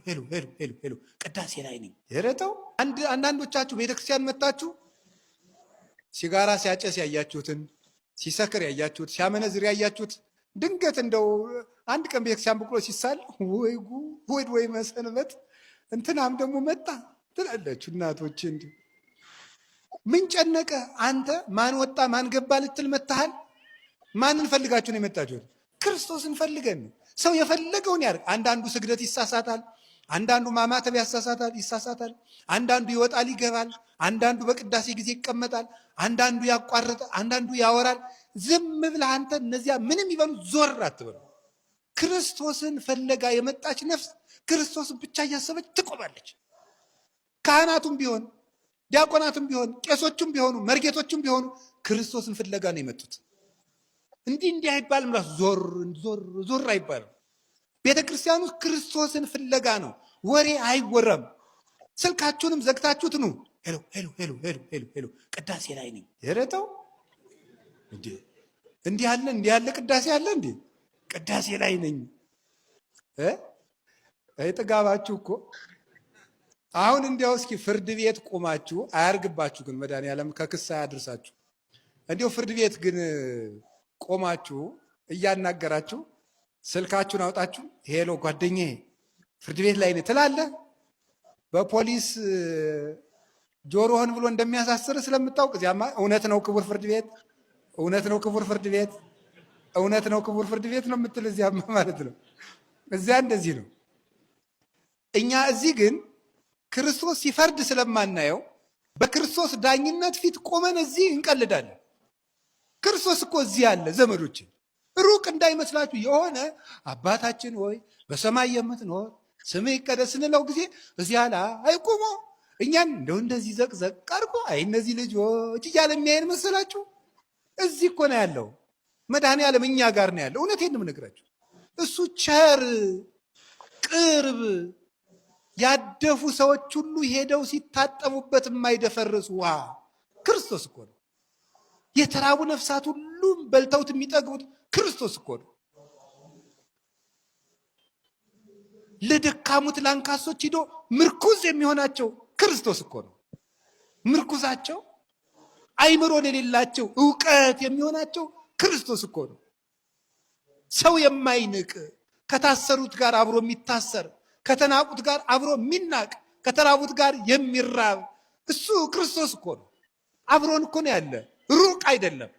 ሄሎ ቅዳሴ ላይ ነኝ። የረተው አንዳንዶቻችሁ ቤተክርስቲያን መጣችሁ ሲጋራ ሲያጨስ ያያችሁትን፣ ሲሰክር ያያችሁት፣ ሲያመነዝር ያያችሁት ድንገት እንደው አንድ ቀን ቤተክርስቲያን ብሎ ሲሳል ወይ ጉድ ወይ መሰንበት እንትናም ደግሞ መጣ ትላለችሁ እናቶች። እንዲ ምን ጨነቀ አንተ? ማን ወጣ ማን ገባ ልትል መታሃል? ማንን ፈልጋችሁ ነው የመጣችሁት? ክርስቶስን ፈልገን ነው። ሰው የፈለገውን ያድርግ። አንዳንዱ ስግደት ይሳሳታል፣ አንዳንዱ ማማተብ ይሳሳታል፣ አንዳንዱ ይወጣል ይገባል፣ አንዳንዱ በቅዳሴ ጊዜ ይቀመጣል፣ አንዳንዱ ያቋርጣል፣ አንዳንዱ ያወራል። ዝም ብለህ አንተ እነዚያ ምንም ይበሉ ዞር አትበሉ። ክርስቶስን ፈለጋ የመጣች ነፍስ ክርስቶስን ብቻ እያሰበች ትቆማለች። ካህናቱም ቢሆን ዲያቆናቱም ቢሆን ቄሶቹም ቢሆኑ መርጌቶቹም ቢሆኑ ክርስቶስን ፍለጋ ነው የመጡት። እንዲህ አይባልም። ራሱ ዞር አይባልም። ቤተ ክርስቲያኑ ክርስቶስን ፍለጋ ነው። ወሬ አይወራም። ስልካችሁንም ዘግታችሁት ኑ። ሄሎ ቅዳሴ ላይ ነኝ። የረተው እንዲህ ያለ ቅዳሴ አለ እንዴ? ቅዳሴ ላይ ነኝ። ጥጋባችሁ እኮ አሁን እንዲያው እስኪ ፍርድ ቤት ቆማችሁ አያርግባችሁ፣ ግን መድኃኒዓለም ከክስ አያድርሳችሁ። እንዲያው ፍርድ ቤት ግን ቆማችሁ እያናገራችሁ ስልካችሁን አውጣችሁ ሄሎ ጓደኛዬ ፍርድ ቤት ላይ ነኝ ትላለህ። በፖሊስ ጆሮህን ብሎ እንደሚያሳስር ስለምታውቅ እዚያማ እውነት ነው ክቡር ፍርድ ቤት፣ እውነት ነው ክቡር ፍርድ ቤት፣ እውነት ነው ክቡር ፍርድ ቤት ነው የምትል እዚያማ ማለት ነው። እዚያ እንደዚህ ነው። እኛ እዚህ ግን ክርስቶስ ሲፈርድ ስለማናየው በክርስቶስ ዳኝነት ፊት ቆመን እዚህ እንቀልዳለን። ክርስቶስ እኮ እዚህ ያለ ዘመዶችን ሩቅ እንዳይመስላችሁ። የሆነ አባታችን ሆይ በሰማይ የምትኖር ስምህ ይቀደስ ስንለው ጊዜ እዚያ ላይ ቆሞ እኛን እንደው እንደዚህ ዘቅዘቅ አድርጎ አይ እነዚህ ልጆች እያለ የሚያየን መሰላችሁ? እዚህ እኮ ነው ያለው መድኃኒዓለም እኛ ጋር ነው ያለው። እውነቴን ነው የምነግራችሁ። እሱ ቸር ቅርብ፣ ያደፉ ሰዎች ሁሉ ሄደው ሲታጠቡበት የማይደፈርስ ውሃ ክርስቶስ እኮ ነው። የተራቡ ነፍሳት ሁሉም በልተውት የሚጠግቡት ክርስቶስ እኮ ነው። ለደካሙት ላንካሶች ሂዶ ምርኩዝ የሚሆናቸው ክርስቶስ እኮ ነው። ምርኩዛቸው አይምሮ ለሌላቸው ዕውቀት የሚሆናቸው ክርስቶስ እኮ ነው። ሰው የማይንቅ ከታሰሩት ጋር አብሮ የሚታሰር ከተናቁት ጋር አብሮ የሚናቅ ከተራቡት ጋር የሚራብ እሱ ክርስቶስ እኮ ነው። አብሮን እኮ ነው ያለ፣ ሩቅ አይደለም።